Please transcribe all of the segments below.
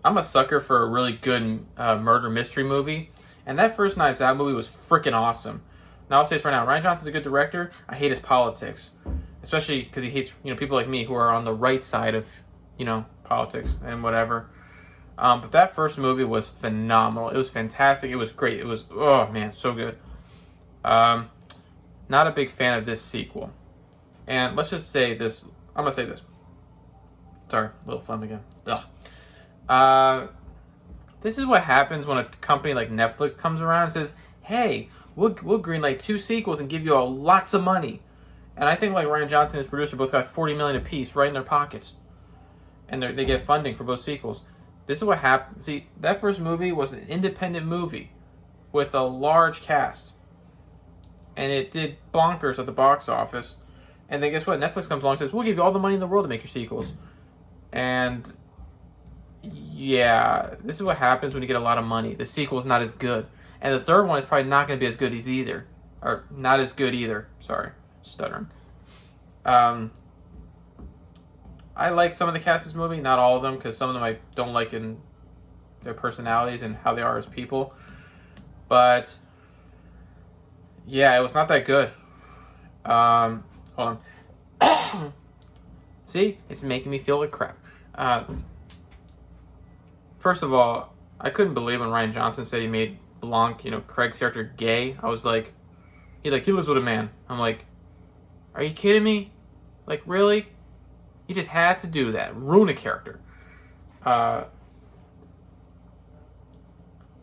I'm a sucker for a really good murder mystery movie, and that first Knives Out movie was freaking awesome. Now I'll say this right now: Rian Johnson's a good director. I hate his politics, especially because he hates people like me who are on the right side of politics and whatever. But that first movie was phenomenal. It was fantastic. It was great. It was, oh man, so good. Not a big fan of this sequel. And let's just say this. I'm gonna say this. Sorry, a little phlegm again. Ugh. This is what happens when a company like Netflix comes around and says, "Hey, we'll greenlight 2 sequels and give you all lots of money." And I think like Rian Johnson and his producer both got $40 million apiece right in their pockets, and they get funding for both sequels. This is what happened. See, that first movie was an independent movie with a large cast, and it did bonkers at the box office. And then guess what? Netflix comes along and says, "We'll give you all the money in the world to make your sequels." And yeah, this is what happens when you get a lot of money. The sequel is not as good, and the third one is probably not going to be as good as either, or not as good either. Sorry, stuttering. I like some of the cast of this movie, not all of them, because some of them I don't like in their personalities and how they are as people. But yeah, it was not that good. Hold on. See, it's making me feel like crap. First of all, I couldn't believe when Rian Johnson said he made Blanc, Craig's character, gay. I was like, he lives with a man. I'm like, are you kidding me? Like, really? You just had to do that. Ruin a character. Like,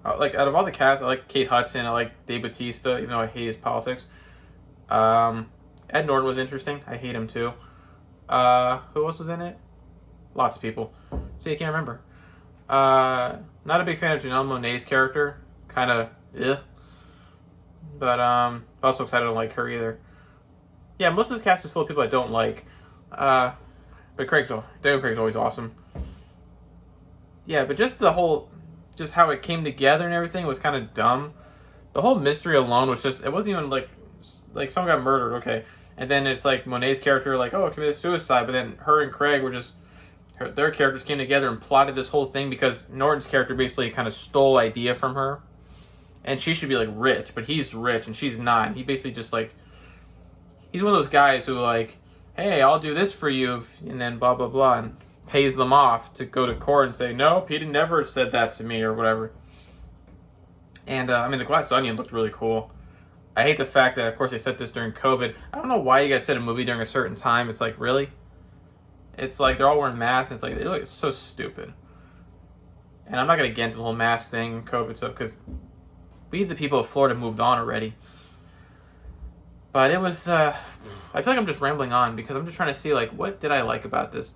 out of all the cast, I like Kate Hudson. I like Dave Bautista, even though I hate his politics. Ed Norton was interesting. I hate him too. Who else was in it? Lots of people. See, I can't remember. Not a big fan of Janelle Monáe's character. Kind of, But, also excited I don't like her either. Yeah, most of this cast is full of people I don't like. But Daniel Craig's always awesome. Yeah, but just just how it came together and everything was kind of dumb. The whole mystery alone was just, it wasn't even like someone got murdered, okay. And then it's like Monet's character, committed suicide, but then her and Craig were just, their characters came together and plotted this whole thing because Norton's character basically kind of stole idea from her. And she should be rich, but he's rich and she's not. And he basically just he's one of those guys who hey, I'll do this for you, and then blah, blah, blah, and pays them off to go to court and say, nope, he never said that to me, or whatever. And, the Glass Onion looked really cool. I hate the fact that, of course, they set this during COVID. I don't know why you guys set a movie during a certain time. It's really? It's they're all wearing masks, and it's it's so stupid. And I'm not going to get into the whole mask thing, COVID stuff, because we, the people of Florida, moved on already. But it was, I feel like I'm just rambling on because I'm just trying to see, what did I like about this?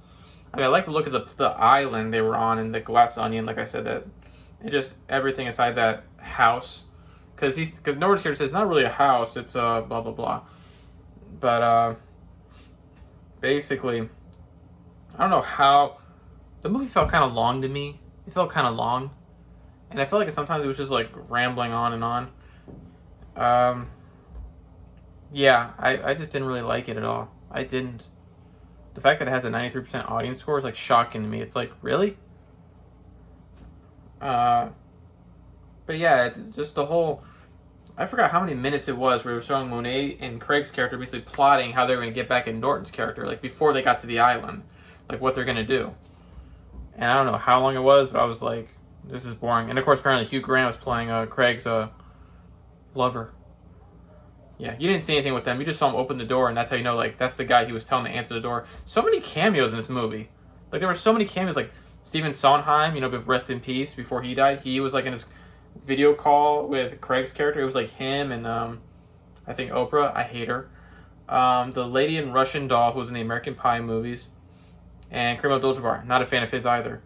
I like to look at the island they were on in the Glass Onion, like I said, that it just, everything aside that house. Because Norton's character says it's not really a house, it's blah, blah, blah. But, basically, I don't know how, the movie felt kind of long to me. It felt kind of long. And I felt like sometimes it was just, rambling on and on. Yeah, I just didn't really like it at all. I didn't. The fact that it has a 93% audience score is shocking to me. It's really? But yeah, just the whole, I forgot how many minutes it was where it was showing Monet and Craig's character basically plotting how they were going to get back in Norton's character, before they got to the island, what they're going to do. And I don't know how long it was, but I was like, this is boring. And of course, apparently Hugh Grant was playing Craig's lover. Yeah, you didn't see anything with them. You just saw him open the door, and that's how you know, that's the guy he was telling to answer the door. So many cameos in this movie. There were so many cameos, Stephen Sondheim, rest in peace, before he died. He was, in this video call with Craig's character. It was, him and, I think Oprah. I hate her. The lady in Russian Doll, who was in the American Pie movies. And Kareem Abdul-Jabbar. Not a fan of his either.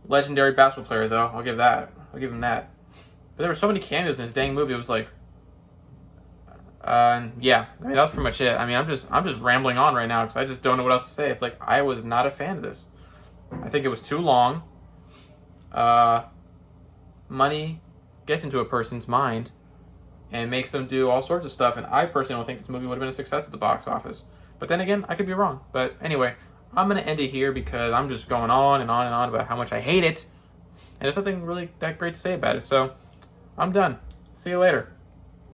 Legendary basketball player, though. I'll give him that. But there were so many cameos in this dang movie. It was yeah, that was pretty much it. I'm just rambling on right now because I just don't know what else to say. It's I was not a fan of this. I think it was too long. Money gets into a person's mind and makes them do all sorts of stuff, and I personally don't think this movie would have been a success at the box office. But then again, I could be wrong. But anyway, I'm going to end it here because I'm just going on and on and on about how much I hate it. And there's nothing really that great to say about it. So I'm done. See you later.